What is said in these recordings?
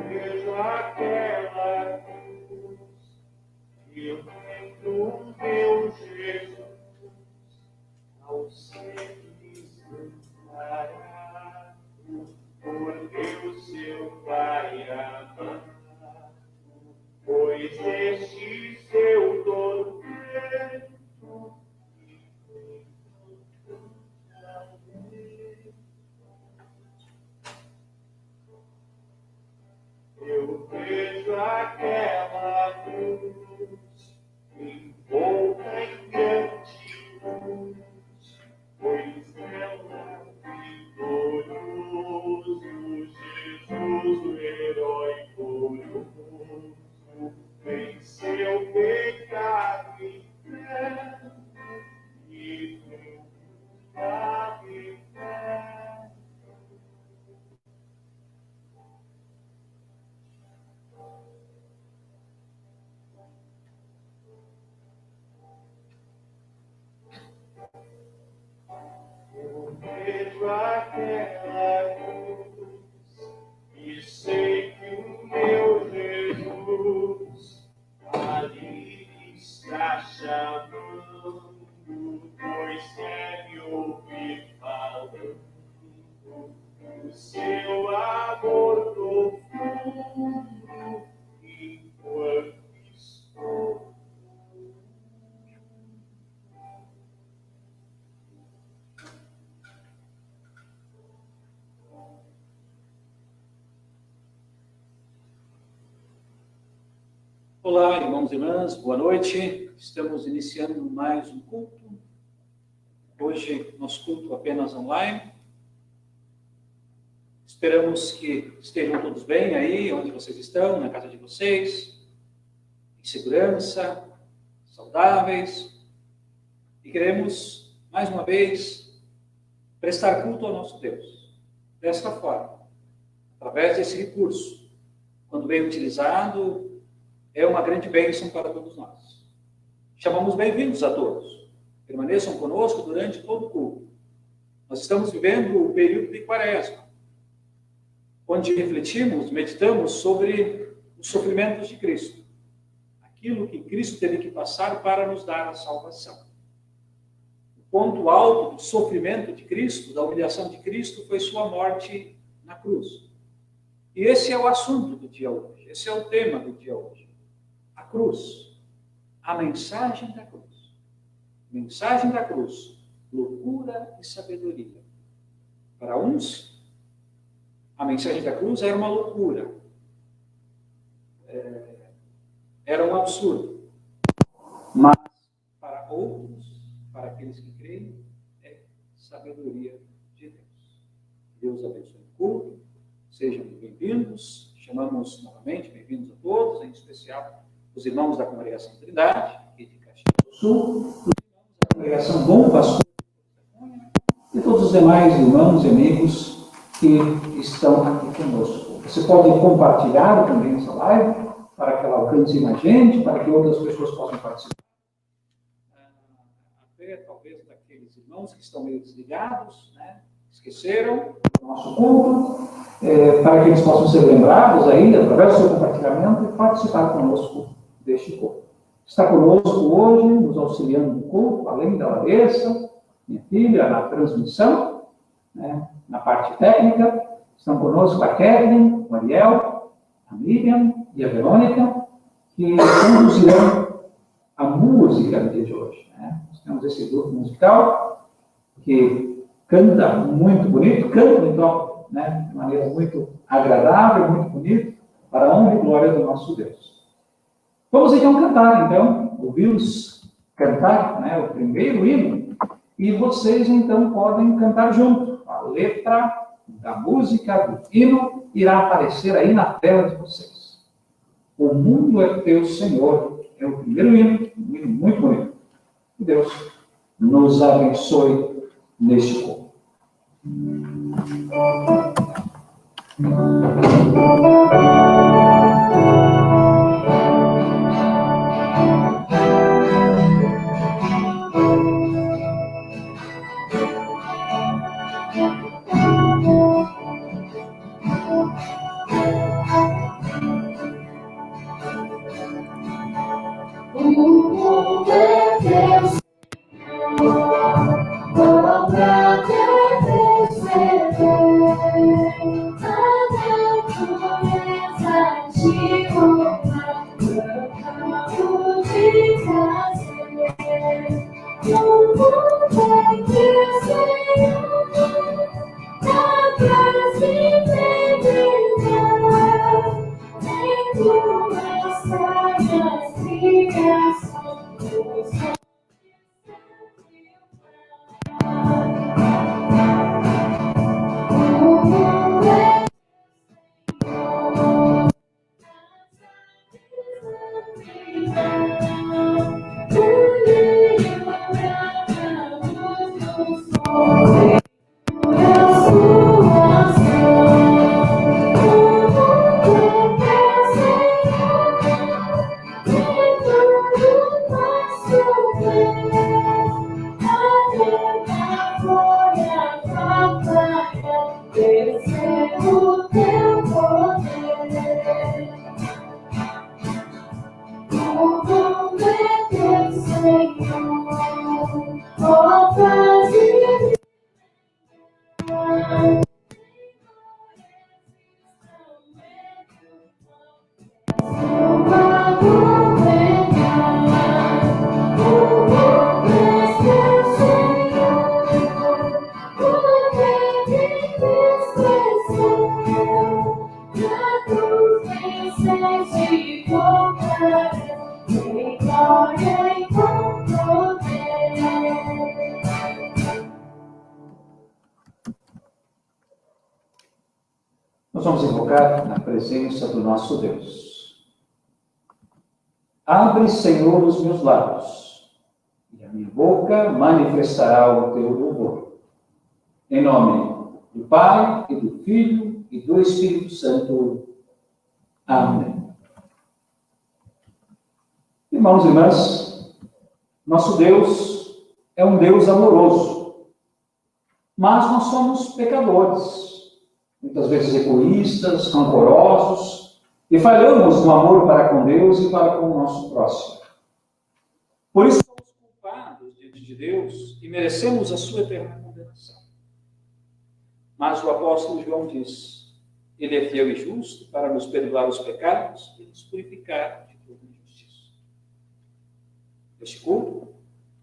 Vejo aquela cruz e eu lembro o meu Jesus ao ser desamparado por Deus seu Pai amado, pois este seu tormento eu vejo aquela cruz envolta em grande luz, pois ela vitorioso, Jesus, o herói glorioso, venceu o pecado e inferno e triunfar e fé. Eu vejo aquela cruz e sei que o meu Jesus ali está chamando, pois quer me ouvir falando do seu amor profundo enquanto estou. Olá, irmãos e irmãs, boa noite. Estamos iniciando mais um culto. Hoje, nosso culto apenas online. Esperamos que estejam todos bem aí, onde vocês estão, na casa de vocês, em segurança, saudáveis. E queremos, mais uma vez, prestar culto ao nosso Deus, desta forma, através desse recurso. Quando bem utilizado, é uma grande bênção para todos nós. Chamamos bem-vindos a todos. Permaneçam conosco durante todo o culto. Nós estamos vivendo o período de Quaresma, onde refletimos, meditamos sobre os sofrimentos de Cristo. Aquilo que Cristo teve que passar para nos dar a salvação. O ponto alto do sofrimento de Cristo, da humilhação de Cristo, foi sua morte na cruz. E esse é o assunto do dia hoje. Esse é o tema do dia hoje. A cruz, a mensagem da cruz. Mensagem da cruz, loucura e sabedoria. Para uns, a mensagem da cruz era uma loucura, era um absurdo. Mas para outros, para aqueles que creem, é sabedoria de Deus. Deus abençoe o culto, sejam bem-vindos. Chamamos novamente, bem-vindos a todos, em especial os irmãos da Congregação Trindade, aqui de Caxias do Sul, os irmãos da Congregação Bom Pastor e todos os demais irmãos e amigos que estão aqui conosco. Você pode compartilhar também essa live para que ela alcance mais gente, para que outras pessoas possam participar. Até talvez daqueles irmãos que estão meio desligados, né? Esqueceram do nosso culto, para que eles possam ser lembrados aí, através do seu compartilhamento, e participar conosco deste culto. Está conosco hoje, nos auxiliando no culto, além da Larissa, minha filha, na transmissão, né, na parte técnica. Estão conosco a Kevin, o Ariel, a Miriam e a Verônica, que conduzirão a música no dia de hoje. Né? Nós temos esse grupo musical que canta muito bonito, canta então, né, de maneira muito agradável, muito bonita, para a honra e glória do nosso Deus. Vamos então cantar, então, ouvimos cantar, né, o primeiro hino, e vocês então podem cantar junto. A letra da música do hino irá aparecer aí na tela de vocês. O mundo é teu, Senhor, é o primeiro hino, um hino muito bonito. Que Deus nos abençoe neste culto. Nós vamos invocar na presença do nosso Deus. Abre, Senhor, os meus lábios, e a minha boca manifestará o teu louvor. Em nome do Pai, e do Filho, e do Espírito Santo. Amém. Irmãos e irmãs, nosso Deus é um Deus amoroso, mas nós somos pecadores, muitas vezes egoístas, rancorosos, e falhamos no amor para com Deus e para com o nosso próximo. Por isso somos culpados diante de Deus e merecemos a sua eterna condenação. Mas o apóstolo João diz: Ele é fiel e justo para nos perdoar os pecados e nos purificar de toda injustiça. Neste culto,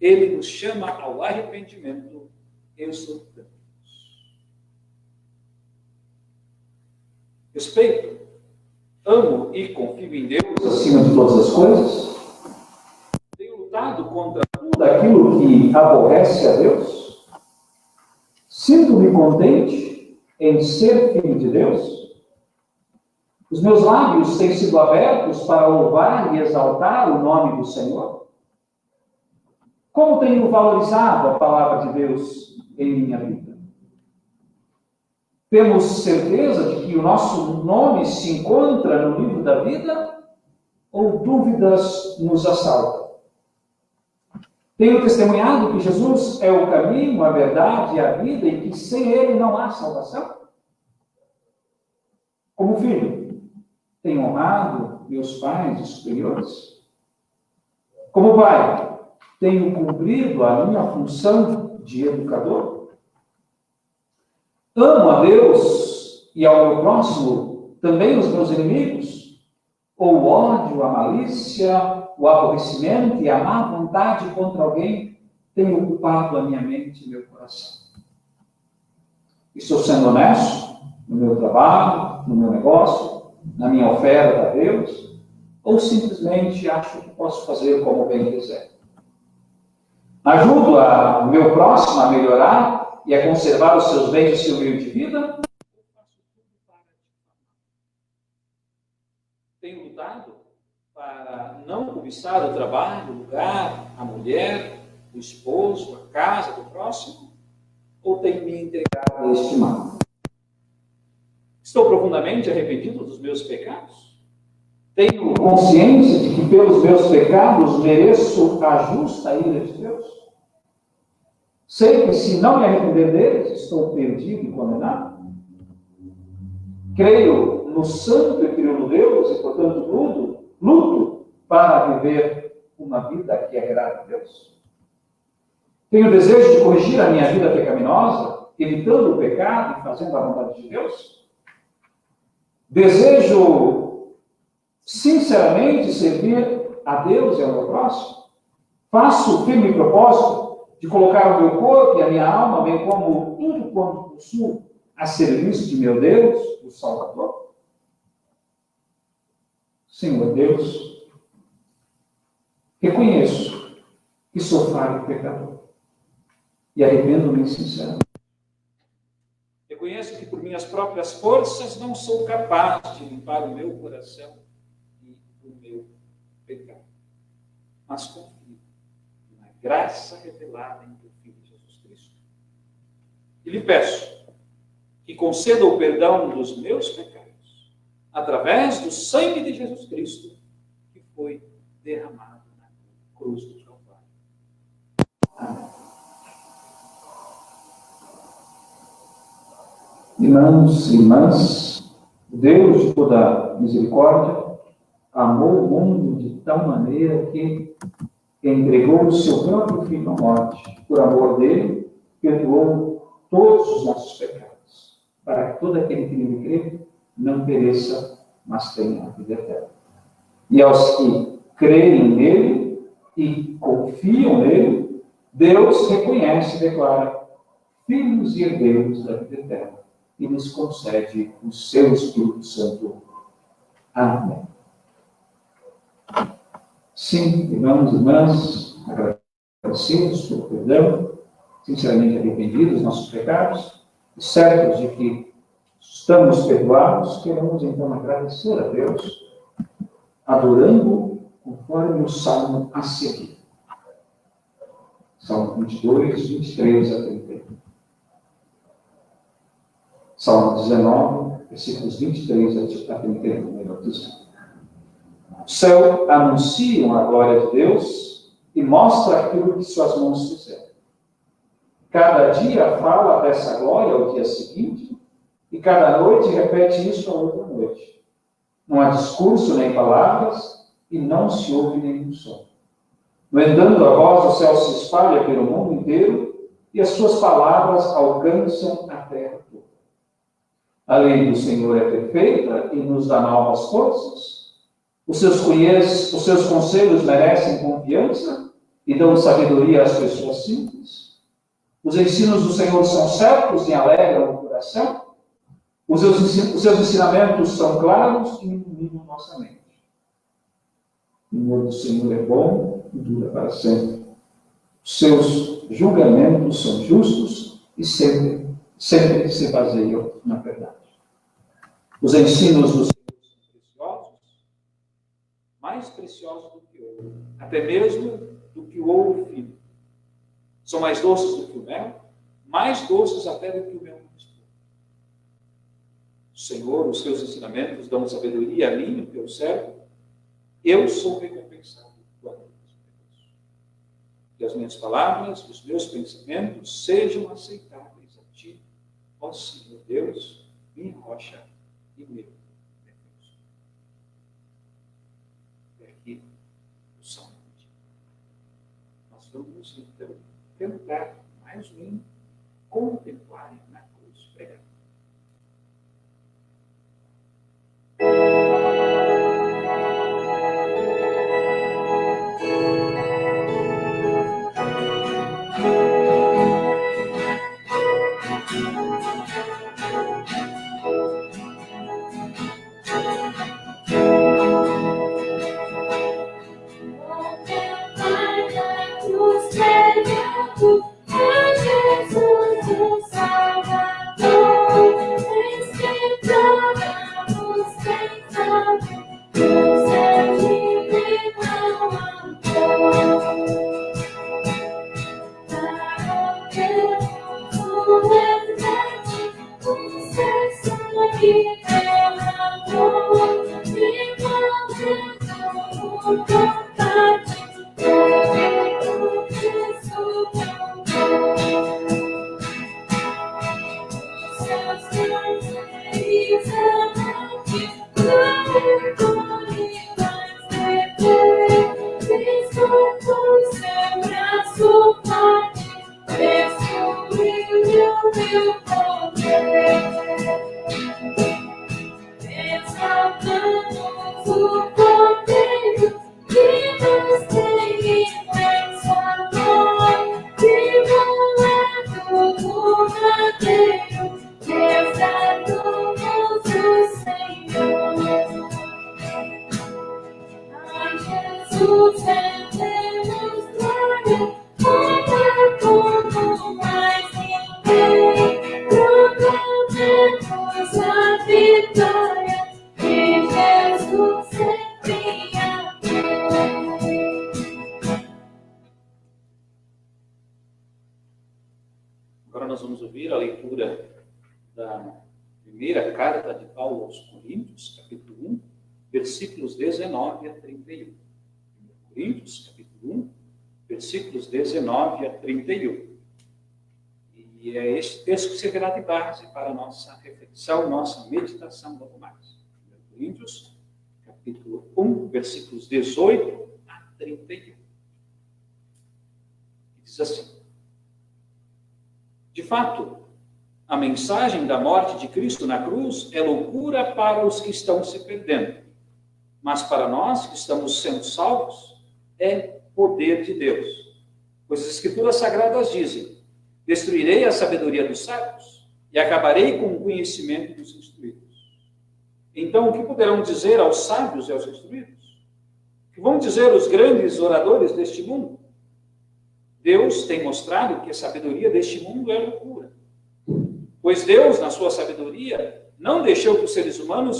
Ele nos chama ao arrependimento, exortando. Respeito, amo e confio em Deus acima de todas as coisas. Tenho lutado contra tudo aquilo que aborrece a Deus. Sinto-me contente em ser filho de Deus. Os meus lábios têm sido abertos para louvar e exaltar o nome do Senhor. Como tenho valorizado a palavra de Deus em minha vida? Temos certeza de que o nosso nome se encontra no livro da vida ou dúvidas nos assaltam? Tenho testemunhado que Jesus é o caminho, a verdade e a vida e que sem Ele não há salvação? Como filho, tenho honrado meus pais e superiores? Como pai, tenho cumprido a minha função de educador? Amo a Deus e ao meu próximo, também os meus inimigos? Ou o ódio, a malícia, o aborrecimento e a má vontade contra alguém tem ocupado a minha mente e meu coração? Estou sendo honesto no meu trabalho, no meu negócio, na minha oferta a Deus? Ou simplesmente acho que posso fazer como bem quiser? Ajudo o meu próximo a melhorar e a conservar os seus bens e o seu meio de vida? Tenho lutado para não cobiçar o trabalho, o lugar, a mulher, o esposo, a casa do próximo? Ou tenho me entregado a este mal? Estou profundamente arrependido dos meus pecados? Tenho consciência de que pelos meus pecados mereço a justa ira de Deus? Sei que se não me arrepender deles, estou perdido e condenado? Creio no santo e crioulo Deus e, portanto, luto para viver uma vida que agrada a Deus? Tenho desejo de corrigir a minha vida pecaminosa, evitando o pecado e fazendo a vontade de Deus? Desejo sinceramente servir a Deus e ao meu próximo? Faço o firme propósito de colocar o meu corpo e a minha alma, bem como tudo quanto possuo, a serviço de meu Deus, o Salvador? Senhor Deus, reconheço que sou falho e pecador e arrependo-me sinceramente. Reconheço que por minhas próprias forças não sou capaz de limpar o meu coração e o meu pecado. Mas confio na graça revelada em teu Filho Jesus Cristo. E lhe peço que conceda o perdão dos meus pecados através do sangue de Jesus Cristo que foi derramado na cruz do Calvário. Amém. Irmãos e irmãs, Deus de toda misericórdia amou o mundo de tal maneira que entregou o seu próprio Filho à morte. Por amor dele, perdoou todos os nossos pecados, para que todo aquele que nele crê não pereça, mas tenha a vida eterna. E aos que creem nele e confiam nele, Deus reconhece e declara filhos e herdeiros da vida eterna e nos concede o seu Espírito Santo. Amém. Sim, irmãos e irmãs, agradecidos pelo perdão, sinceramente arrependidos dos nossos pecados, e certos de que estamos perdoados, queremos então agradecer a Deus, adorando conforme o Salmo a seguir. Salmo 22, 23 a 31. Salmo 19, versículos 23 a 31, melhor dizendo. O céu anuncia a glória de Deus e mostra aquilo que suas mãos fizeram. Cada dia fala dessa glória ao dia seguinte, e cada noite repete isso a outra noite. Não há discurso nem palavras, e não se ouve nenhum som. No entanto, a voz do céu se espalha pelo mundo inteiro, e as suas palavras alcançam a terra toda. A lei do Senhor é perfeita e nos dá novas forças. Os seus conselhos merecem confiança e dão sabedoria às pessoas simples. Os ensinos do Senhor são certos e alegram o coração. Os seus ensinamentos são claros e iluminam nossa mente. O amor do Senhor é bom e dura para sempre. Os seus julgamentos são justos e sempre se baseiam na verdade. Os ensinos do Senhor são preciosos, mais preciosos do que ouro, até mesmo do que o ouro fino. São mais doces do que o mel, mais doces até do que o mel mais puro. O Senhor, os seus ensinamentos dão sabedoria a mim, o teu servo. Eu sou recompensado com a Deus. Que as minhas palavras, os meus pensamentos sejam aceitáveis a ti, ó Senhor Deus, minha rocha e meu defensor. E aqui o Salmo. Nós vamos então tentar mais um contemplar na cruz pregada. Agora nós vamos ouvir a leitura da primeira carta de Paulo aos Coríntios, capítulo 1, versículos 19 a 31. 1 Coríntios, capítulo 1, versículos 19 a 31. E é este texto que servirá de base para a nossa reflexão, nossa meditação logo mais. 1 Coríntios, capítulo 1, versículos 18 a 31. Diz assim: de fato, a mensagem da morte de Cristo na cruz é loucura para os que estão se perdendo, mas para nós que estamos sendo salvos, é poder de Deus. Pois as Escrituras Sagradas dizem: destruirei a sabedoria dos sábios e acabarei com o conhecimento dos instruídos. Então, o que poderão dizer aos sábios e aos instruídos? O que vão dizer os grandes oradores deste mundo? Deus tem mostrado que a sabedoria deste mundo é loucura. Pois Deus, na sua sabedoria, não deixou que os seres humanos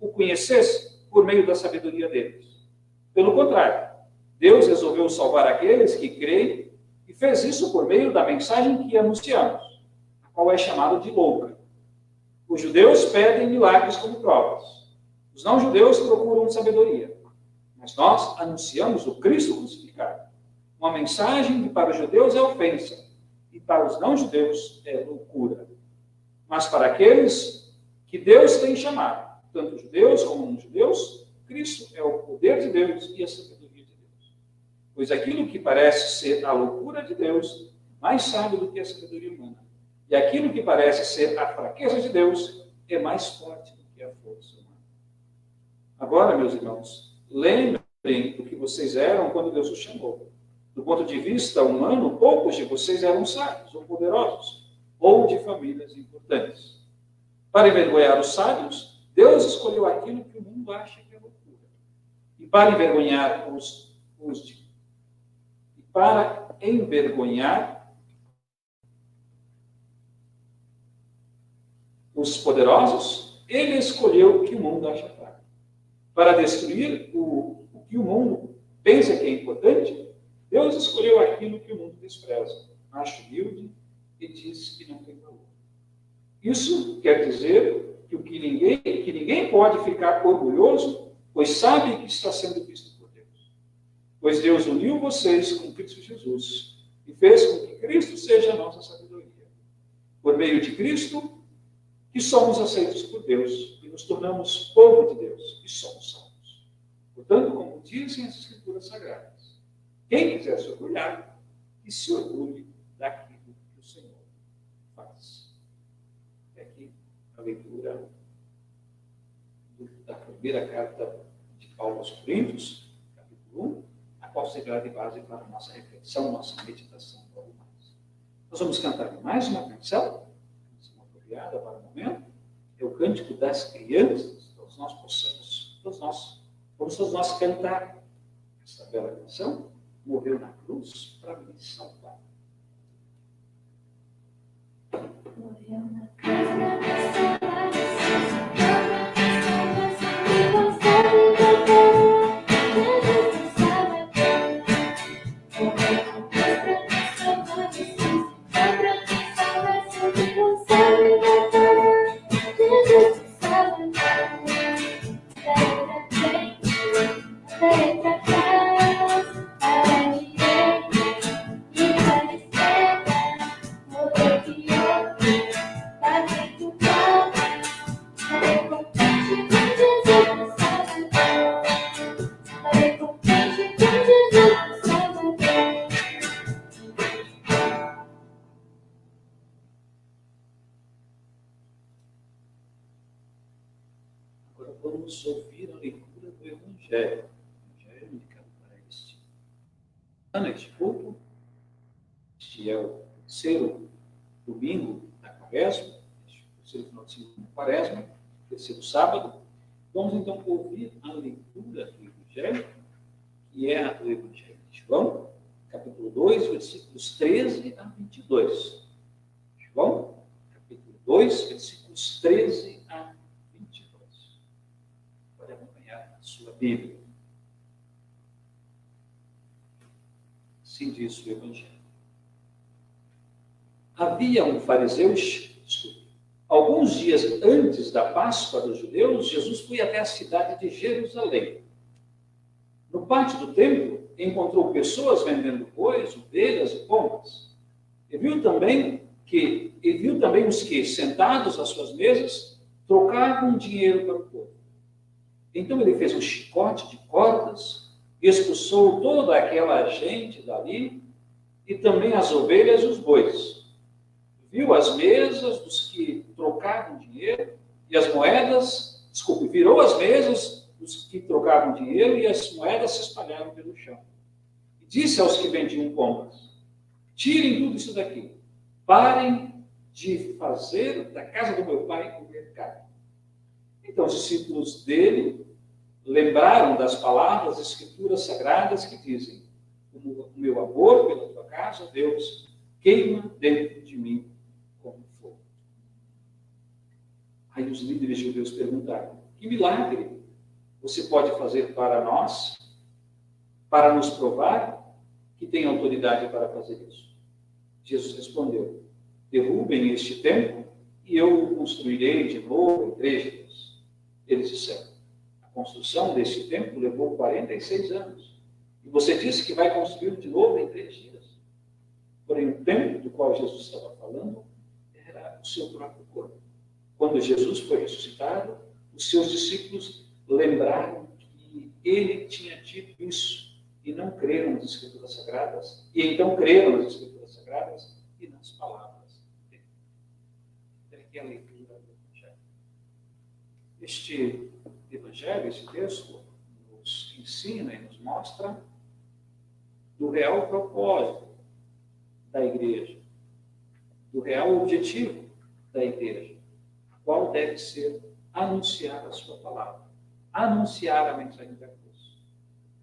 o conhecessem por meio da sabedoria deles. Pelo contrário, Deus resolveu salvar aqueles que creem e fez isso por meio da mensagem que anunciamos, a qual é chamada de louca. Os judeus pedem milagres como provas. Os não-judeus procuram sabedoria. Mas nós anunciamos o Cristo crucificado. Uma mensagem que para os judeus é ofensa e para os não-judeus é loucura. Mas para aqueles que Deus tem chamado, tanto judeus como não-judeus, Cristo é o poder de Deus e a sabedoria de Deus. Pois aquilo que parece ser a loucura de Deus, mais sábio do que a sabedoria humana. E aquilo que parece ser a fraqueza de Deus, é mais forte do que a força humana. Agora, meus irmãos, lembrem do que vocês eram quando Deus os chamou. Do ponto de vista humano, poucos de vocês eram sábios ou poderosos, ou de famílias importantes. Para envergonhar os sábios, Deus escolheu aquilo que o mundo acha que é loucura. E para envergonhar os poderosos, ele escolheu o que o mundo acha fraco. Para destruir o que o mundo pensa que é importante, Deus escolheu aquilo que o mundo despreza, acha humilde e diz que não tem valor. Isso quer dizer que ninguém pode ficar orgulhoso, pois sabe que está sendo visto por Deus. Pois Deus uniu vocês com Cristo Jesus e fez com que Cristo seja a nossa sabedoria. Por meio de Cristo, que somos aceitos por Deus e nos tornamos povo de Deus e somos salvos. Portanto, como dizem as Escrituras Sagradas, quem quiser se orgulhar, que se orgulhe daquilo que o Senhor faz. É aqui a leitura da primeira carta de Paulo aos Coríntios, capítulo 1, a qual servirá de base para a nossa reflexão, nossa meditação logo mais. Nós vamos cantar mais uma canção, apropriada para o momento, é o Cântico das Crianças, todos nós vamos nós cantar esta bela canção. Morreu na cruz para me salvar. Morreu na cruz para me salvar, me consegue voltar. Jesus me salva, morreu na cruz para me salvar, para me salvar, se me consegue voltar. Jesus me salva, daí pra frente, daí pra trás. Agora vamos ouvir a leitura do Evangelho. O Evangelho indicado para este culto. Este é o terceiro domingo da Quaresma, o terceiro final de semana da Quaresma, terceiro sábado. Vamos então ouvir a leitura do Evangelho, que é a do Evangelho de João, capítulo 2, versículos 13 a 22. João, capítulo 2, versículos 13 a 22. Pode acompanhar na sua Bíblia. Assim diz o Evangelho. Havia um fariseu, desculpe, alguns dias antes da Páscoa dos judeus, Jesus foi até a cidade de Jerusalém. No pátio do templo, encontrou pessoas vendendo bois, ovelhas e pombas. E viu também os que, sentados às suas mesas, trocavam dinheiro para o povo. Então ele fez um chicote de cordas, expulsou toda aquela gente dali, e também as ovelhas e os bois. Viu as mesas dos que trocavam dinheiro e as moedas, virou as mesas dos que trocavam dinheiro e as moedas se espalharam pelo chão. E disse aos que vendiam pombas: tirem tudo isso daqui, parem de fazer da casa do meu pai um mercado. Então os discípulos dele lembraram das palavras das Escrituras Sagradas que dizem: o meu amor pela tua casa, Deus, queima dentro de mim como fogo. Aí os líderes judeus perguntaram: que milagre você pode fazer para nós, para nos provar que tem autoridade para fazer isso? Jesus respondeu: derrubem este templo e eu o construirei de novo em 3 dias. Eles disseram: a construção deste templo levou 46 anos. E você disse que vai construí-lo de novo em 3 dias. Porém, o templo do qual Jesus estava falando era o seu próprio corpo. Quando Jesus foi ressuscitado, os seus discípulos lembraram que ele tinha dito isso e não creram nas Escrituras Sagradas, e então creram nas Escrituras Sagradas e nas palavras dele. Aqui é a leitura do Evangelho. Este Evangelho, esse texto, nos ensina e nos mostra do real propósito da igreja, do real objetivo da igreja, qual deve ser anunciar a sua palavra, anunciar a mensagem da cruz.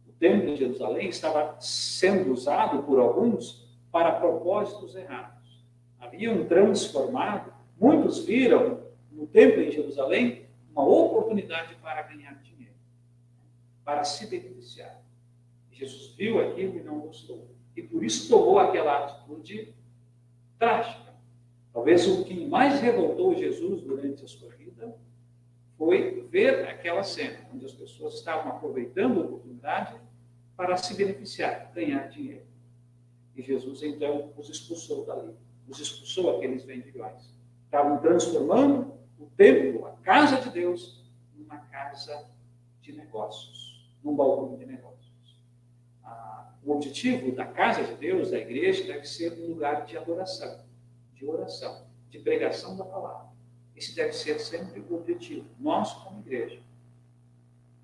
O templo de Jerusalém estava sendo usado por alguns para propósitos errados. Haviam transformado, muitos viram no templo em Jerusalém uma oportunidade para ganhar dinheiro, para se beneficiar. Jesus viu aquilo e não gostou. E por isso tomou aquela atitude trágica. Talvez o que mais revoltou Jesus durante a sua vida foi ver aquela cena, onde as pessoas estavam aproveitando a oportunidade para se beneficiar, ganhar dinheiro. E Jesus, então, os expulsou dali. Os expulsou aqueles vendilhões. Estavam transformando o templo, a casa de Deus, numa casa de negócios, num balcão de negócios. O objetivo da casa de Deus, da igreja, deve ser um lugar de adoração, de oração, de pregação da palavra. Esse deve ser sempre o objetivo, nós como igreja.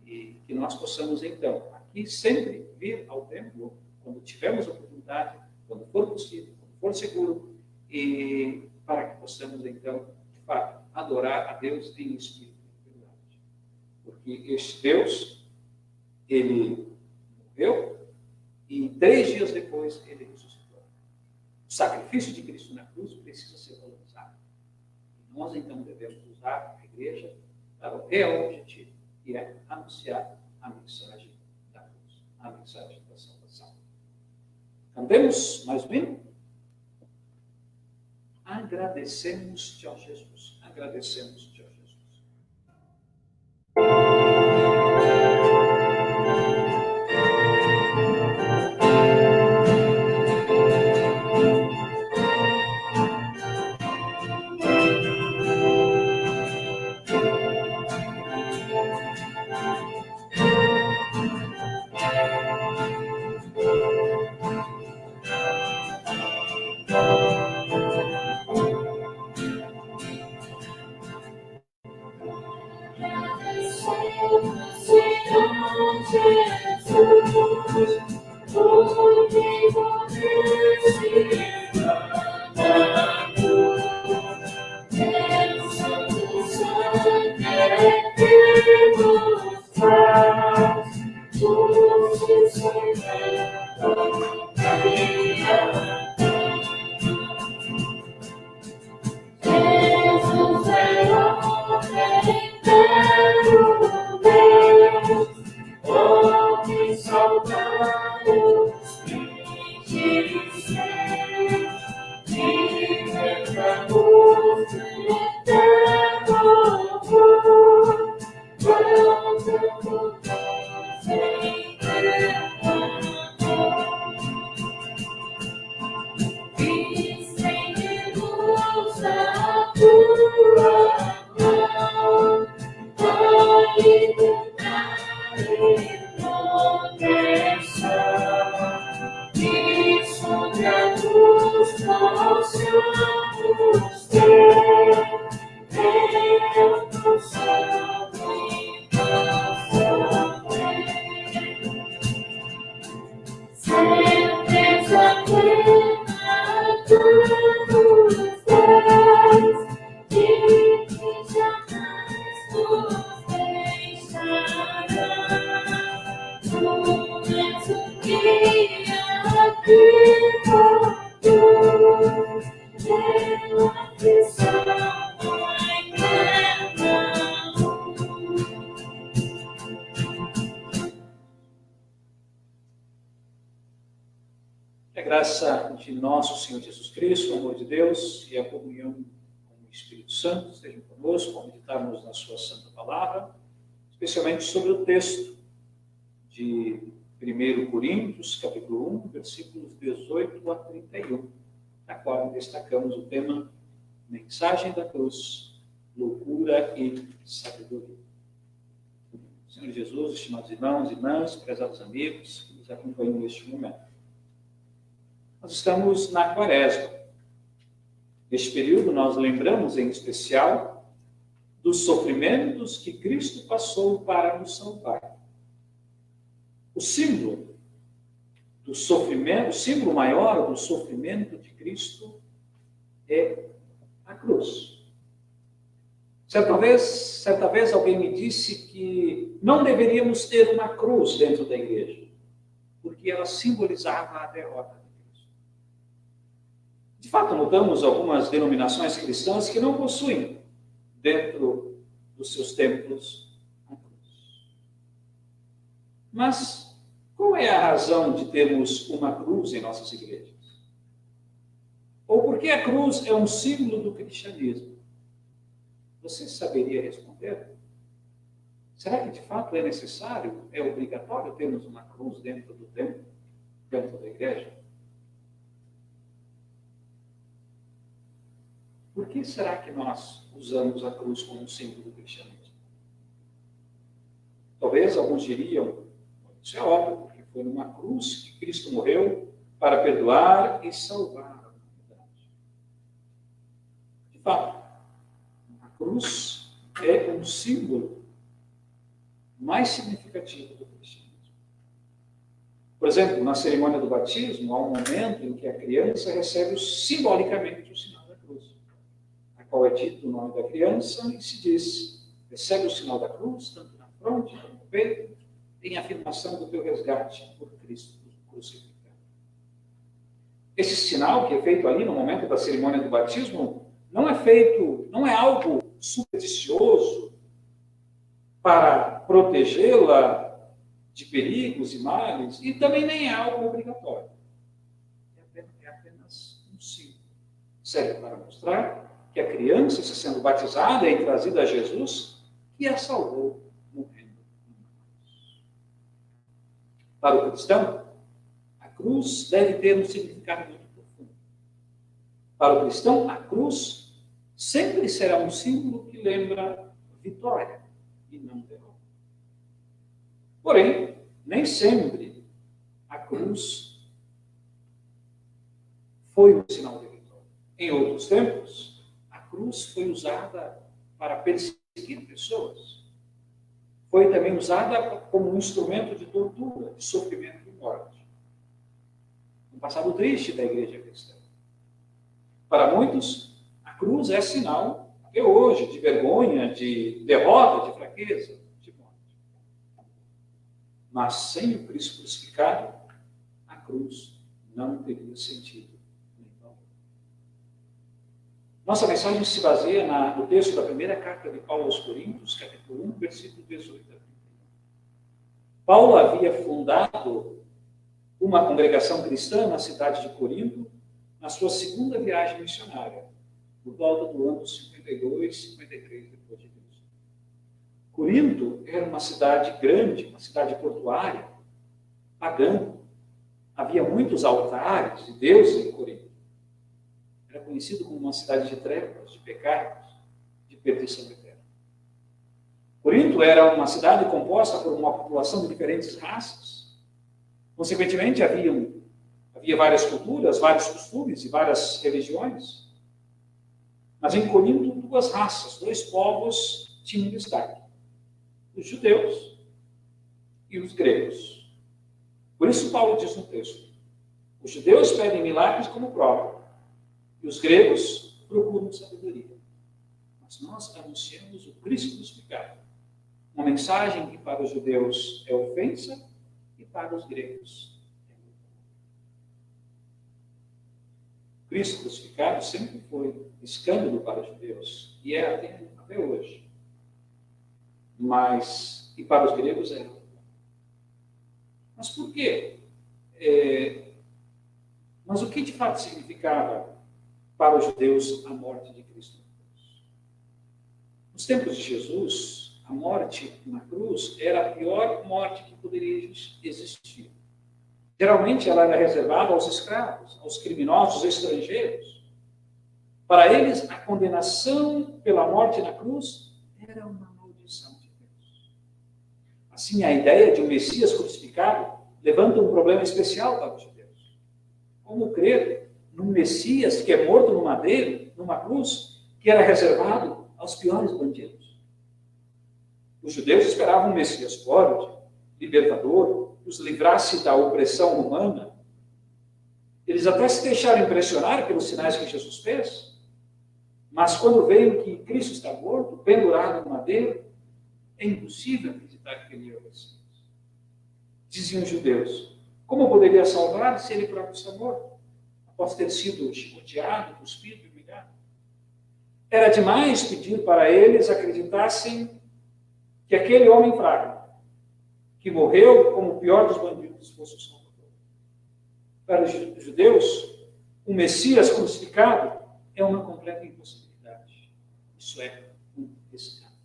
E que nós possamos, então, aqui sempre vir ao templo, quando tivermos oportunidade, quando for possível, quando for seguro, e para que possamos, então, de fato, adorar a Deus em espírito e verdade. Porque este Deus, ele morreu, e 3 dias depois ele ressuscitou. O sacrifício de Cristo na cruz precisa ser valorizado. E nós, então, devemos usar a igreja para o real objetivo, que é anunciar a mensagem da cruz, a mensagem da salvação. Cantemos mais um hino? Agradecemos-te, ó Jesus. Agradecemos-te, ó Jesus. Que a graça de nosso Senhor Jesus Cristo, o amor de Deus e a comunhão com o Espírito Santo estejam conosco ao meditarmos na sua santa palavra, especialmente sobre o texto de 1 Coríntios, capítulo 1, versículos 18 a 31, na qual destacamos o tema Mensagem da Cruz, Loucura e Sabedoria. Senhor Jesus, estimados irmãos e irmãs, prezados amigos que nos acompanham neste momento. Nós estamos na Quaresma. Neste período, nós lembramos, em especial, dos sofrimentos que Cristo passou para nos salvar. O símbolo do sofrimento, o símbolo maior do sofrimento de Cristo é a cruz. Certa vez alguém me disse que não deveríamos ter uma cruz dentro da igreja, porque ela simbolizava a derrota de Cristo. De fato, notamos algumas denominações cristãs que não possuem dentro dos seus templos a cruz. Mas qual é a razão de termos uma cruz em nossas igrejas? Ou por que a cruz é um símbolo do cristianismo? Você saberia responder? Será que de fato é necessário, é obrigatório termos uma cruz dentro do templo, dentro da igreja? Por que será que nós usamos a cruz como um símbolo do cristianismo? Talvez alguns diriam, isso é óbvio, porque foi numa cruz que Cristo morreu para perdoar e salvar a humanidade. De fato, a cruz é um símbolo mais significativo do cristianismo. Por exemplo, na cerimônia do batismo, há um momento em que a criança recebe simbolicamente o sinal da cruz, a qual é dito o nome da criança e se diz, recebe o sinal da cruz, tanto na fronte como no peito, em afirmação do teu resgate por Cristo crucificado. Esse sinal que é feito ali no momento da cerimônia do batismo não é algo supersticioso para protegê-la de perigos e males, e também nem é algo obrigatório. É apenas um símbolo. Serve para mostrar que a criança, se sendo batizada e trazida a Jesus, que a salvou morrendo. Para o cristão, a cruz deve ter um significado muito profundo. Para o cristão, a cruz sempre será um símbolo que lembra vitória e não derrota. Porém, nem sempre a cruz foi um sinal de vitória. Em outros tempos, a cruz foi usada para perseguir pessoas. Foi também usada como um instrumento de tortura, de sofrimento e morte. Um passado triste da igreja cristã. Para muitos, a cruz é sinal, até hoje, de vergonha, de derrota, de fraqueza, de morte. Mas sem o Cristo crucificado, a cruz não teria sentido nem valor. Nossa mensagem se baseia no texto da primeira carta de Paulo aos Coríntios, capítulo 1, versículo 18 a 31. Paulo havia fundado uma congregação cristã na cidade de Corinto, na sua segunda viagem missionária, por volta do ano 52, 53 depois de Cristo. Corinto era uma cidade grande, uma cidade portuária, pagã. Havia muitos altares de deuses em Corinto. Era conhecido como uma cidade de trevas, de pecados, de perdição eterna. Corinto era uma cidade composta por uma população de diferentes raças. Consequentemente, havia várias culturas, vários costumes e várias religiões. Mas em Corinto, duas raças, dois povos tinham destaque: os judeus e os gregos. Por isso Paulo diz no texto: os judeus pedem milagres como prova, e os gregos procuram sabedoria. Mas nós anunciamos o Cristo crucificado, uma mensagem que para os judeus é ofensa e para os gregos é loucura. Cristo crucificado sempre foi escândalo para os judeus, e é até hoje. E para os gregos é loucura. Mas por quê? Mas o que de fato significava para os judeus a morte de Cristo na cruz? Nos tempos de Jesus, a morte na cruz era a pior morte que poderia existir. Geralmente ela era reservada aos escravos, aos criminosos estrangeiros. Para eles, a condenação pela morte na cruz era uma maldição de Deus. Assim, a ideia de um Messias crucificado levanta um problema especial para os judeus. Como crer num Messias que é morto no madeiro, numa cruz, que era reservado aos piores bandidos? Os judeus esperavam um Messias forte, libertador, que os livrasse da opressão romana. Eles até se deixaram impressionar pelos sinais que Jesus fez, mas quando veio que Cristo está morto, pendurado no madeiro, é impossível acreditar que ele é o Messias. Diziam os judeus: como poderia salvar se ele próprio está morto, após ter sido chicoteado, cuspido e humilhado? Era demais pedir para eles acreditassem que aquele homem fraco, que morreu como o pior dos bandidos, fosse o Salvador. Para os judeus, o Messias crucificado é uma completa impossibilidade. Isso é um escândalo.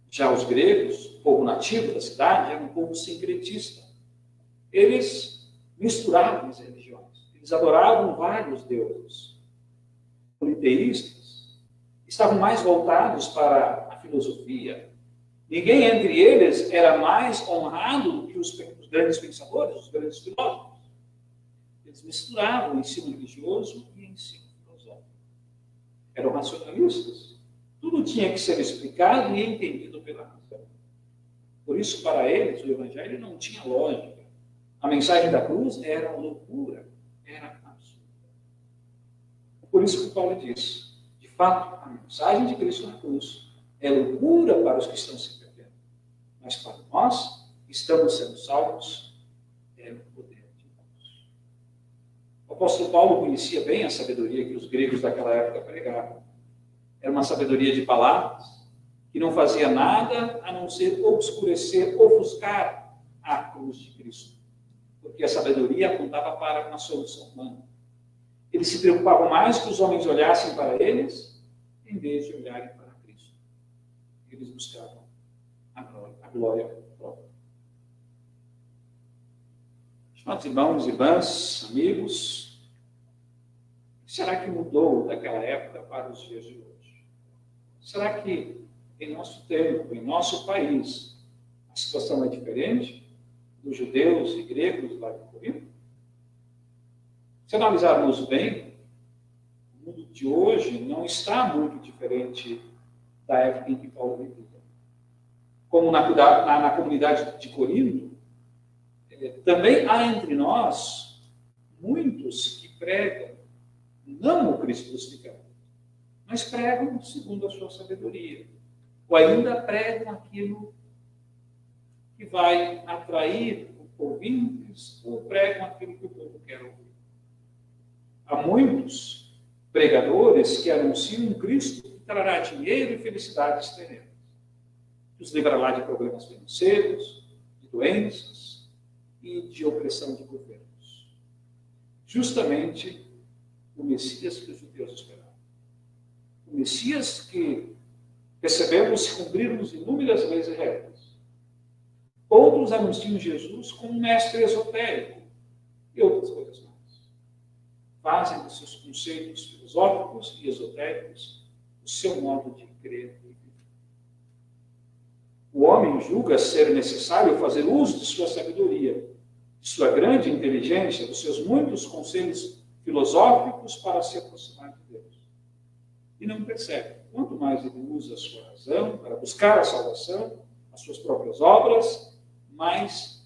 Já os gregos, povo nativo da cidade, era um povo sincretista. Eles misturavam as religiões. Eles adoravam vários deuses. Politeístas estavam mais voltados para a filosofia. Ninguém entre eles era mais honrado do que os grandes pensadores, os grandes filósofos. Eles misturavam o ensino religioso e o ensino filosófico. Eram racionalistas. Tudo tinha que ser explicado e entendido pela razão. Por isso, para eles, o Evangelho não tinha lógica. A mensagem da cruz era loucura, era absurda. Por isso que Paulo diz: de fato, a mensagem de Cristo na cruz é loucura para os que estão se perdendo, mas para nós, que estamos sendo salvos, é o poder de Deus. O apóstolo Paulo conhecia bem a sabedoria que os gregos daquela época pregavam. Era uma sabedoria de palavras que não fazia nada a não ser obscurecer, ofuscar a cruz de Cristo, porque a sabedoria apontava para uma solução humana. Eles se preocupavam mais que os homens olhassem para eles, em vez de olharem para Cristo. Eles buscavam a glória própria. Estimados irmãos, irmãs, amigos, o que será que mudou daquela época para os dias de hoje? Será que em nosso tempo, em nosso país, a situação é diferente dos judeus e gregos lá de Corinto? Se analisarmos bem, o mundo de hoje não está muito diferente da época em que Paulo vivia. Como na comunidade de Corinto, também há entre nós muitos que pregam não o Cristo crucificado, mas pregam segundo a sua sabedoria, ou ainda pregam aquilo que vai atrair ouvintes, ou pregam aquilo que o povo quer ouvir. Há muitos pregadores que anunciam um Cristo que trará dinheiro e felicidades terrenas, que os livrará de problemas financeiros, de doenças e de opressão de governos. Justamente o Messias que os judeus esperavam. O Messias que recebemos se cumprirmos inúmeras leis e regras. Outros anunciam Jesus como um mestre esotérico e outras coisas mais. Fazem dos seus conceitos filosóficos e esotéricos o seu modo de crer e viver. O homem julga ser necessário fazer uso de sua sabedoria, de sua grande inteligência, dos seus muitos conselhos filosóficos para se aproximar de Deus. E não percebe. Quanto mais ele usa a sua razão para buscar a salvação, as suas próprias obras, mais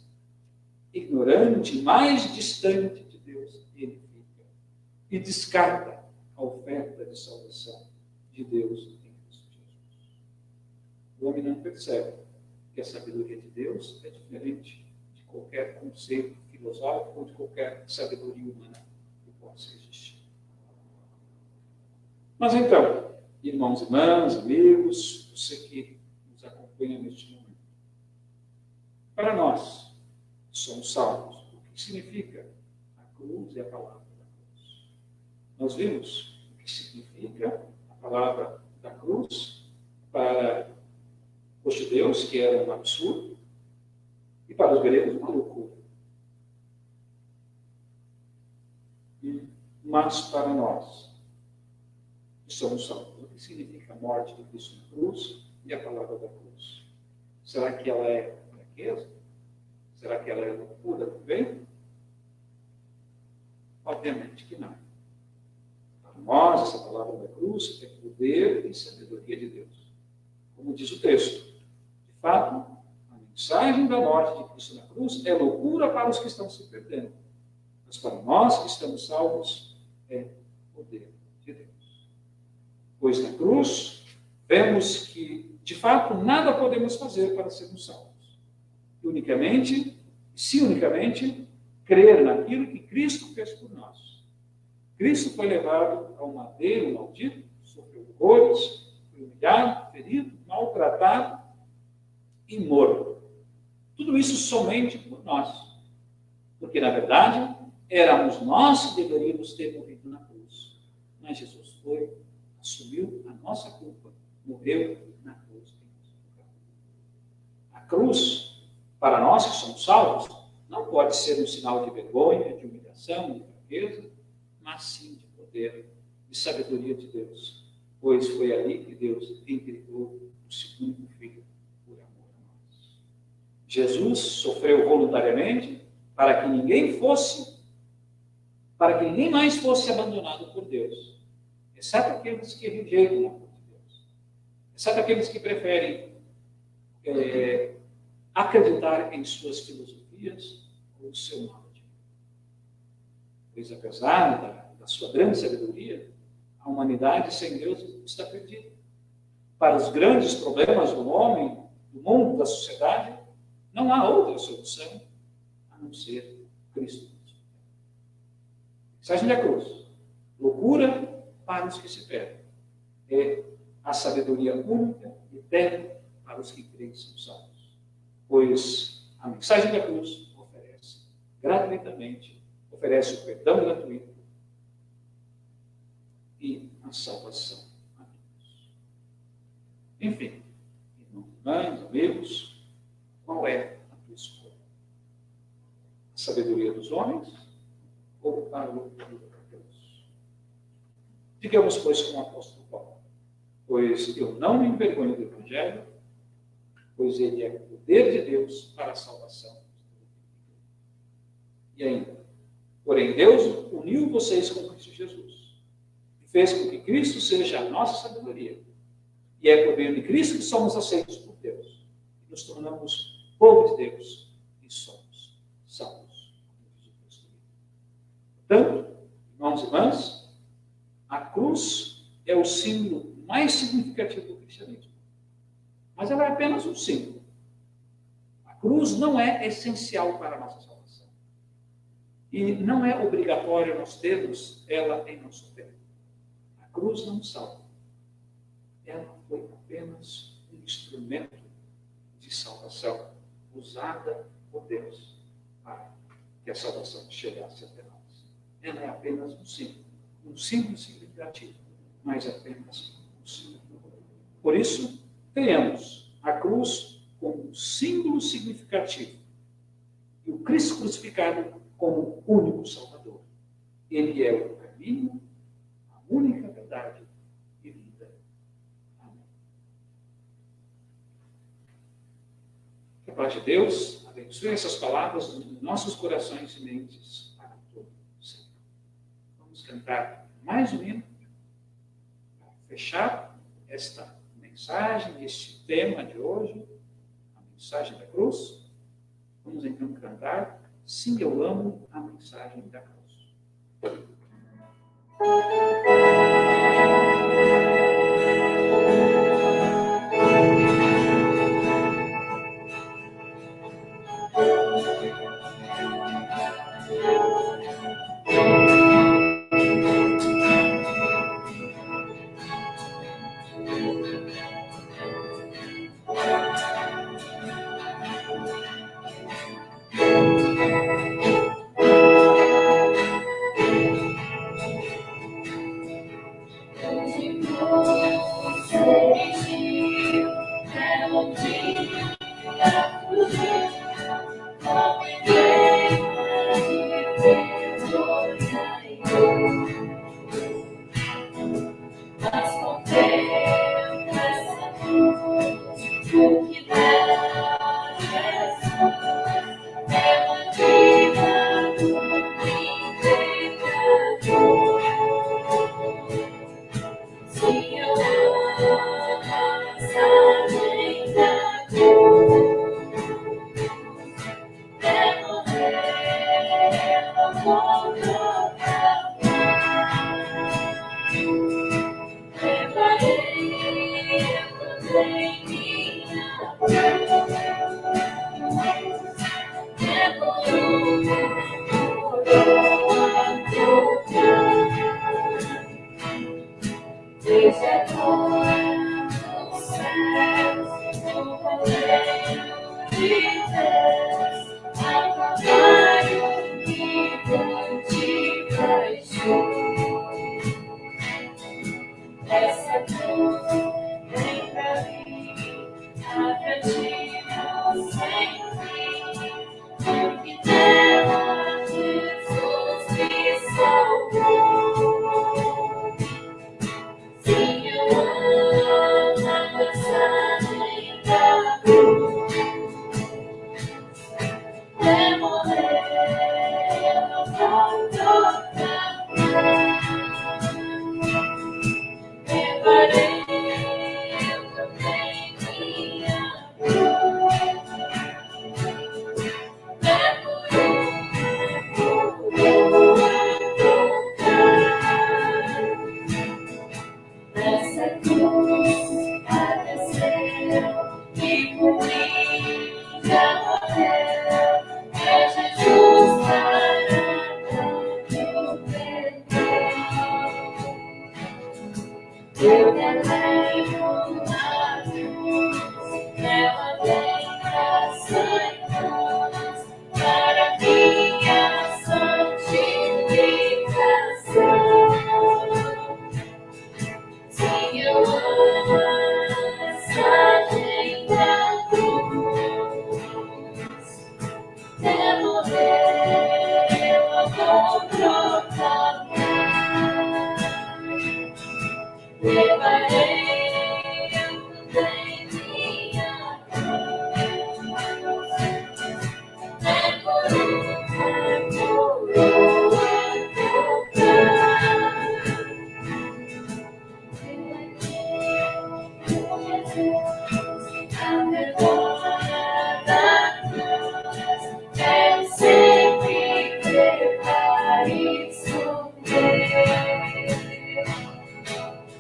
ignorante, mais distante de Deus ele fica. E descarta a oferta de salvação de Deus em Cristo Jesus. O homem não percebe que a sabedoria de Deus é diferente de qualquer conceito filosófico ou de qualquer sabedoria humana que possa existir. Mas então, irmãos e irmãs, amigos, você que nos acompanha neste momento, para nós que somos salvos, o que significa a cruz e a palavra da cruz? Nós vimos o que significa a palavra da cruz para os judeus, que era um absurdo, e para os gregos, uma loucura. Mas para nós, que somos salvos, o que significa a morte de Cristo na cruz e a palavra da cruz? Será que ela é fraqueza? Será que ela é loucura também? Obviamente que não. Para nós, essa palavra da cruz é poder e sabedoria de Deus. Como diz o texto, de fato, a mensagem da morte de Cristo na cruz é loucura para os que estão se perdendo. Mas para nós que estamos salvos, é poder de Deus. Pois na cruz, vemos que, de fato, nada podemos fazer para sermos salvos. Unicamente, crer naquilo que Cristo fez por nós. Cristo foi levado ao madeiro maldito, sofreu dores, foi humilhado, ferido, maltratado e morto. Tudo isso somente por nós. Porque, na verdade, éramos nós que deveríamos ter morrido na cruz. Mas Jesus foi, assumiu a nossa culpa, morreu na cruz. A cruz, para nós que somos salvos, não pode ser um sinal de vergonha, de humilhação, de fraqueza, mas sim de poder e sabedoria de Deus. Pois foi ali que Deus entregou o seu único filho por amor a nós. Jesus sofreu voluntariamente para que ninguém mais fosse abandonado por Deus, exceto aqueles que rejeitam o amor de Deus, exceto aqueles que preferem acreditar em suas filosofias ou o seu modo de vida. Pois, apesar da sua grande sabedoria, a humanidade sem Deus está perdida. Para os grandes problemas do homem, do mundo, da sociedade, não há outra solução a não ser Cristo. Mensagem da cruz. Loucura para os que se perdem. É a sabedoria única e eterna para os que creem são salvos. Pois a mensagem da cruz oferece gratuitamente, oferece o perdão gratuito e a salvação a todos. Enfim, irmãos, amigos, qual é a tua escolha? A sabedoria dos homens ou a loucura de Deus? Digamos, pois, com o apóstolo Paulo: pois eu não me envergonho do Evangelho, pois ele é o poder de Deus para a salvação. E ainda, porém, Deus uniu vocês com Cristo Jesus e fez com que Cristo seja a nossa sabedoria. E é por meio de Cristo que somos aceitos por Deus. E nos tornamos povo de Deus e somos salvos. Portanto, irmãos e irmãs, a cruz é o símbolo mais significativo do cristianismo. Mas ela é apenas um símbolo. A cruz não é essencial para a nossa salvação. E não é obrigatório nós termos ela em nosso tempo. A cruz não salva. Ela foi apenas um instrumento de salvação usada por Deus para que a salvação chegasse até nós. Ela é apenas um símbolo. um símbolo significativo, mas apenas um símbolo. Por isso, tenhamos a cruz como um símbolo significativo e o Cristo crucificado como o único Salvador. Ele é o caminho, a única verdade e vida. Amém. Que a paz de Deus abençoe essas palavras nos nossos corações e mentes para todo sempre. Vamos cantar mais um hino para fechar esta mensagem, este tema de hoje, a mensagem da cruz. Vamos então cantar Sim, eu amo a mensagem da cruz.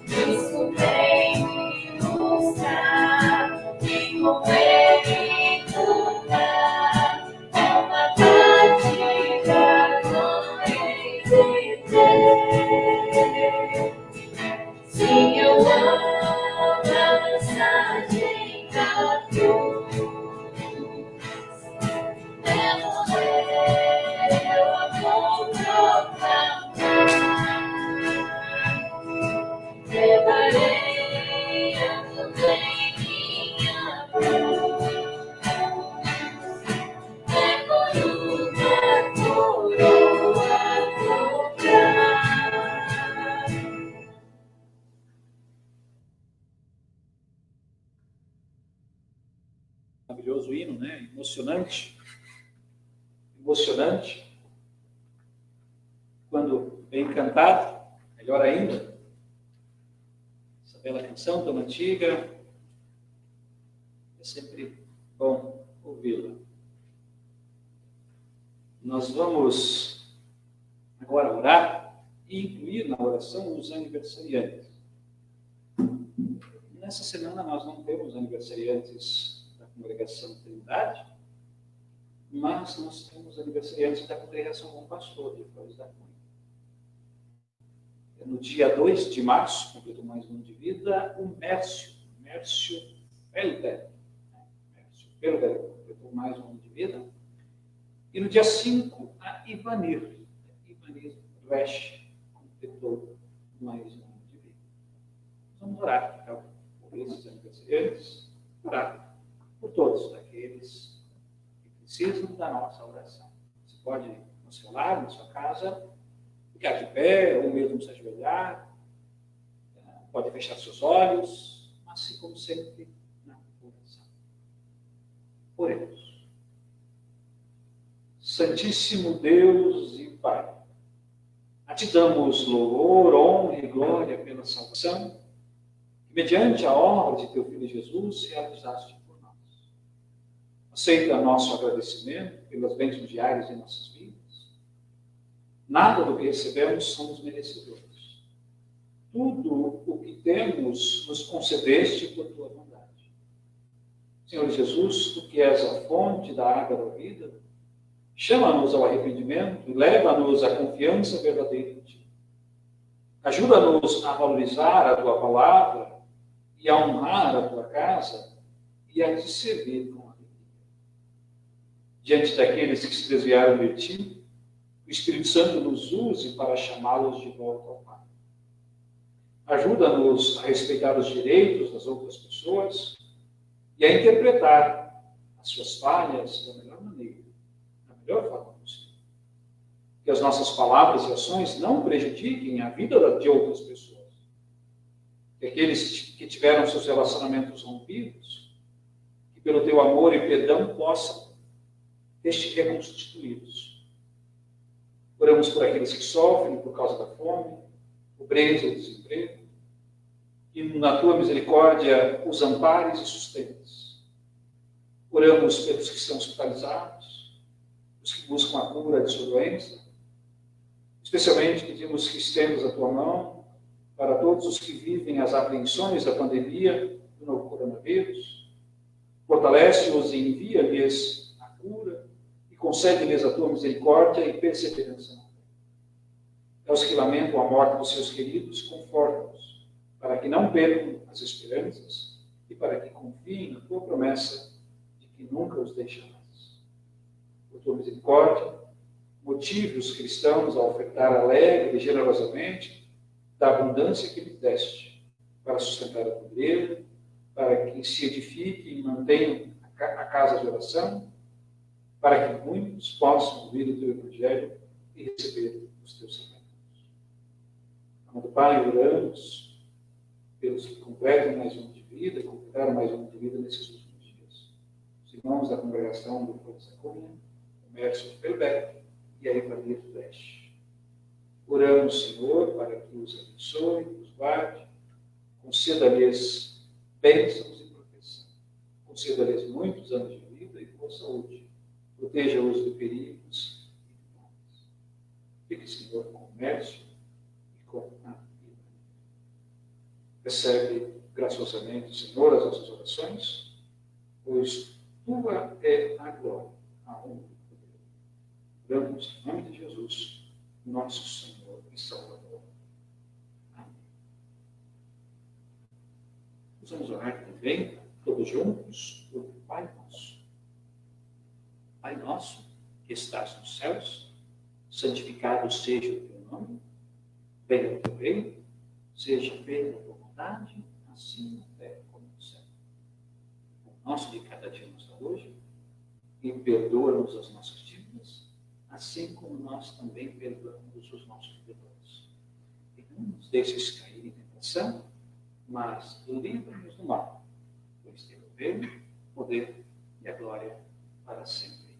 Isso maravilhoso hino, né? Emocionante. Emocionante. Quando bem cantado, melhor ainda. Essa bela canção tão antiga, é sempre bom ouvi-la. Nós vamos agora orar e incluir na oração os aniversariantes. Nessa semana nós não temos aniversariantes da Congregação Trindade, mas nós temos aniversariantes da Congregação Bom Pastor, de Flores da Cunha. No dia 2 de março, completou mais um ano de vida, o Mércio Felder, completou mais um ano de vida. E no dia 5, a Ivanir Resch, completou mais um ano de vida. Vamos orar então, por esses aniversariantes, orar por todos aqueles que precisam da nossa oração. Você pode, no seu lar, na sua casa, ficar de pé, ou mesmo se ajoelhar, pode fechar seus olhos, mas como sempre, na oração. Oremos. Santíssimo Deus e Pai, a Ti damos louvor, honra e glória pela salvação, que mediante a obra de Teu Filho Jesus realizaste por nós. Aceita nosso agradecimento pelas bênçãos diárias em nossas vidas. Nada do que recebemos somos merecedores. Tudo o que temos nos concedeste por Tua bondade. Senhor Jesus, Tu que és a fonte da água da vida, chama-nos ao arrependimento e leva-nos à confiança verdadeira em Ti. Ajuda-nos a valorizar a Tua palavra e a honrar a Tua casa e a Te servir com alegria. Diante daqueles que se desviaram de Ti, o Espírito Santo nos use para chamá-los de volta ao Pai. Ajuda-nos a respeitar os direitos das outras pessoas e a interpretar as suas falhas da melhor maneira, da melhor forma possível. Que as nossas palavras e ações não prejudiquem a vida de outras pessoas. Que aqueles que tiveram seus relacionamentos rompidos, que pelo Teu amor e perdão possam ser reconstituídos. Oramos por aqueles que sofrem por causa da fome, pobreza ou desemprego, e na Tua misericórdia os ampares e sustentes. Oramos pelos que estão hospitalizados, os que buscam a cura de sua doença. Especialmente pedimos que estendas a Tua mão para todos os que vivem as apreensões da pandemia do novo coronavírus. Fortalece-os e envia-lhes a cura, concede-lhes a Tua misericórdia e perseverança. Aos que lamentam a morte dos seus queridos, conforta-os, para que não percam as esperanças e para que confiem na Tua promessa de que nunca os deixarás. Por Tua misericórdia, motive os cristãos a ofertar alegre e generosamente da abundância que lhes deste, para sustentar a Tua igreja, para que se edifiquem e mantenham a casa de oração, para que muitos possam ouvir o Teu Evangelho e receber os Teus sacramentos. Amado Pai, oramos pelos que completam mais um ano de vida, completaram mais um ano de vida nesses últimos dias. Os irmãos da congregação do Flores da Cunha, o Mércio Felder e a Ivanir Resch. Oramos, Senhor, para que os abençoe, os guarde, conceda-lhes bênçãos e proteção, conceda-lhes muitos anos de vida e boa saúde. Proteja-os de perigos e de males. Fique, Senhor, com o Mércio e com a Ivanir. Recebe graciosamente, Senhor, as nossas orações, pois Tua é a glória, a honra e o poder. Oramos em nome de Jesus, nosso Senhor e Salvador. Amém. Vamos orar também, todos juntos, por Pai Nosso. Pai nosso, que estás nos céus, santificado seja o Teu nome, venha o Teu reino, seja feita a Tua vontade, assim na terra como no céu. O nosso de cada dia nos dá hoje, e perdoa-nos as nossas dívidas, assim como nós também perdoamos os nossos devedores. E não nos deixes cair em tentação, mas livra-nos do mal, pois Teu reino, poder e a glória para sempre.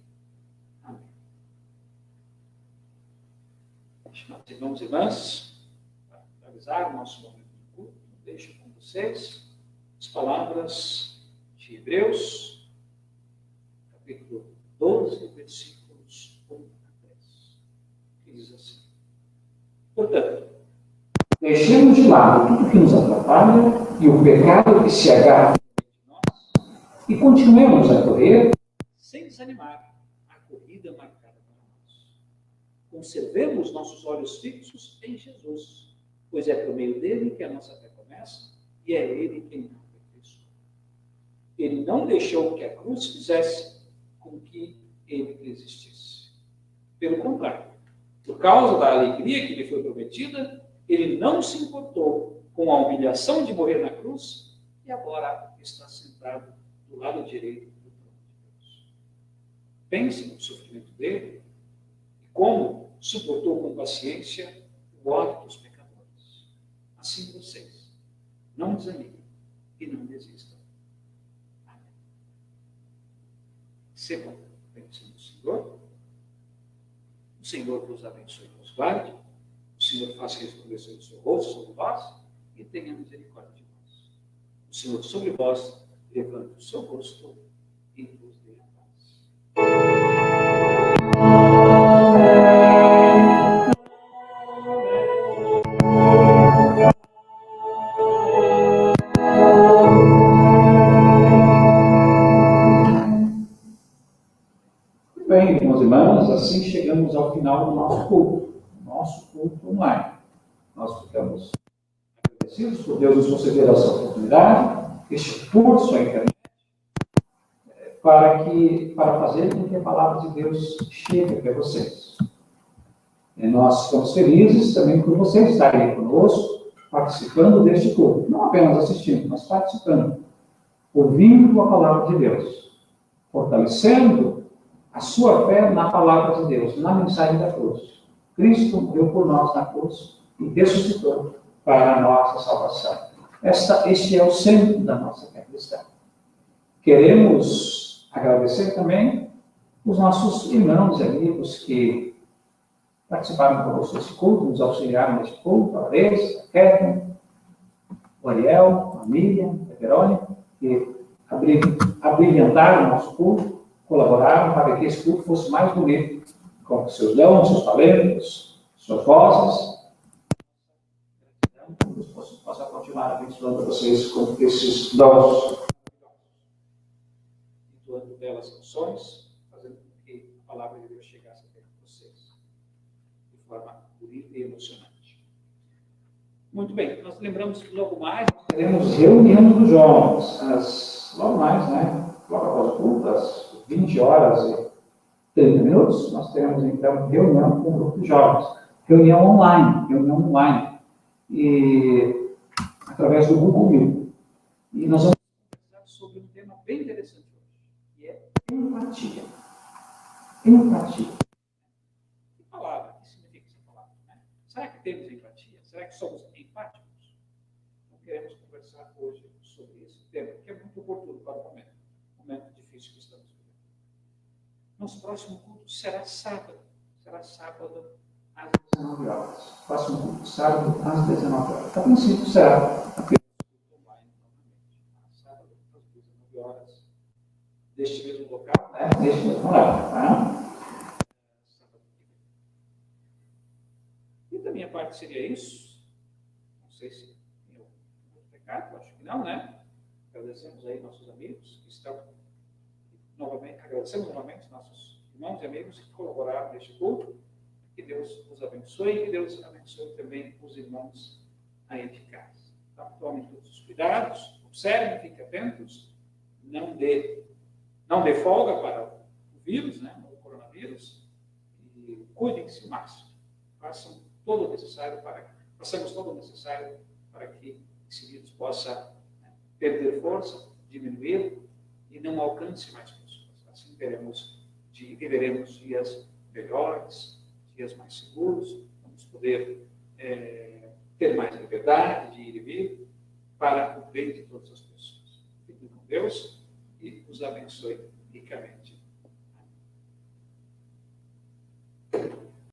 Amém. Estimados irmãos e irmãs, para finalizar o nosso momento de culto, deixo com vocês as palavras de Hebreus, capítulo 12, versículos 1 a 10, que diz assim: portanto, deixemos de lado tudo que nos atrapalha e o pecado que se agarra de nós e continuemos a correr sem desanimar a corrida marcada para nós. Conservemos nossos olhos fixos em Jesus, pois é por meio dele que a nossa fé começa e é ele quem nos aperfeiçoa. Ele não deixou que a cruz fizesse com que ele existisse. Pelo contrário, por causa da alegria que lhe foi prometida, ele não se importou com a humilhação de morrer na cruz e agora está sentado do lado direito do trono de Deus. Pense no sofrimento dele e como suportou com paciência o ódio dos pecadores. Assim vocês não desanimem e não desistam. Amém. Recebam a bênção do Senhor. O Senhor vos abençoe e vos guarde. O Senhor faça resplandecer o seu rosto sobre vós e tenha misericórdia de vós. O Senhor sobre vós levante o seu rosto e vos dê a paz. Bem, irmãos e irmãs, assim chegamos ao final do nosso culto online. Nós ficamos agradecidos por Deus nos conceder essa oportunidade, este curso à internet, para fazer com que a palavra de Deus chegue até vocês. E nós ficamos felizes também por vocês estarem conosco, participando deste culto. Não apenas assistindo, mas participando, ouvindo a palavra de Deus, fortalecendo a sua fé na palavra de Deus, na mensagem da cruz. Cristo morreu por nós na cruz e ressuscitou para a nossa salvação. Este é o centro da nossa fé cristã. Queremos agradecer também os nossos irmãos e amigos que participaram conosco desse culto, nos auxiliaram nesse culto, a Larissa, a Kevin, o Ariel, a Miriam, a Verônica, que abrilhantaram o nosso culto, colaboraram para que esse culto fosse mais bonito, com seus dons, seus talentos, suas vozes. Deus possa continuar abençoando vocês com esses dons, entoando belas canções, fazendo com que a palavra de Deus chegasse até vocês de forma bonita e emocionante. Muito bem, nós lembramos que logo mais teremos reunião dos jovens, logo mais, né? Logo após o culto, às 20 horas e 30 minutos, nós teremos então reunião com o grupo de jovens. Reunião online. E através do Google Meet. E nós vamos conversar sobre um tema bem interessante hoje, que é empatia. Empatia. Que palavra? O que significa essa palavra? Né? Será que temos empatia? Será que somos empáticos? Não queremos conversar hoje sobre esse tema, que é muito oportuno para o momento difícil que estamos vivendo. Nosso próximo culto será sábado. Às 19 horas. Próximo culto, sábado, às 19 horas. A princípio será apenas online novamente. Sábado, às 19 horas, deste mesmo local, né? Deste mesmo horário, tá? E da minha parte seria isso. Não sei se tem algum recado, acho que não, né? Agradecemos aí nossos amigos que estão novamente, agradecemos novamente nossos irmãos e amigos que colaboraram neste culto. Que Deus os abençoe e que Deus abençoe também os irmãos aí de casa. Então, tomem todos os cuidados, observem, fiquem atentos, não dê folga para o vírus, né, o coronavírus, e cuidem-se o máximo. Façamos todo o necessário para que esse vírus possa perder força, diminuir e não alcance mais pessoas. Assim viveremos dias melhores, dias mais seguros, vamos poder ter mais liberdade de ir e vir para o bem de todas as pessoas. Fiquem com Deus e os abençoe ricamente.